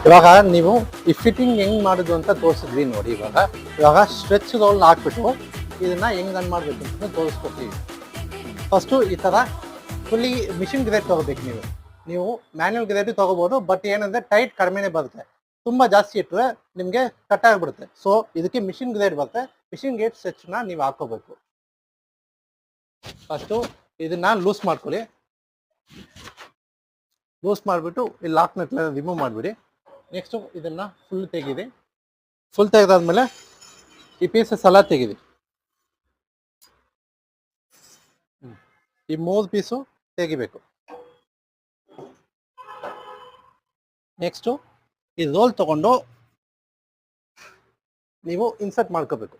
ಇವಾಗ ನೀವು ಈ ಫಿಟ್ಟಿಂಗ್ ಹೆಂಗ್ ಮಾಡೋದು ಅಂತ ತೋರಿಸಿದ್ವಿ ನೋಡಿ. ಇವಾಗ ಸ್ಟ್ರೆಚ್ ರೋಲ್ನ ಹಾಕ್ಬಿಟ್ಟು ಇದನ್ನ ಹೆಂಗ್ ರನ್ ಮಾಡಬೇಕು ಅಂತ ತೋರಿಸ್ಕೊಡ್ತೀವಿ. ಫಸ್ಟು ಈ ಥರ ಫುಲ್ಲಿ ಮಿಷಿನ್ ಗ್ರೇಡ್ ತಗೋಬೇಕು. ನೀವು ಮ್ಯಾನ್ಯಲ್ ಗ್ರೇಡ್ ತಗೋಬಹುದು, ಬಟ್ ಏನಂದ್ರೆ ಟೈಟ್ ಕಡಿಮೆನೇ ಬರುತ್ತೆ. ತುಂಬಾ ಜಾಸ್ತಿ ಇಟ್ಟರೆ ನಿಮಗೆ ಕಟ್ ಆಗಿಬಿಡುತ್ತೆ. ಸೊ ಇದಕ್ಕೆ ಮಿಷಿನ್ ಗ್ರೇಡ್ ಬರುತ್ತೆ. ಮಿಷಿನ್ ಗ್ರೇಡ್ ಸ್ಟ್ರೆಚ್ನ ನೀವು ಹಾಕೋಬೇಕು. ಫಸ್ಟು ಇದನ್ನ ಲೂಸ್ ಮಾಡ್ಕೊಳ್ಳಿ. ಲೂಸ್ ಮಾಡಿಬಿಟ್ಟು ಈ ಲಾಕ್ನ ರಿಮೂವ್ ಮಾಡಿಬಿಡಿ. ನೆಕ್ಸ್ಟು ಇದನ್ನ ಫುಲ್ ತೆಗೀರಿ. ಫುಲ್ ತೆಗೆದಾದ್ಮೇಲೆ ಈ ಪೀಸಸ್ ಎಲ್ಲ ತೆಗೀರಿ. ಈ 3 ಪೀಸು ತೆಗಿಬೇಕು. ನೆಕ್ಸ್ಟು ಈ ರೋಲ್ ತಗೊಂಡು ನೀವು ಇನ್ಸರ್ಟ್ ಮಾಡ್ಕೋಬೇಕು.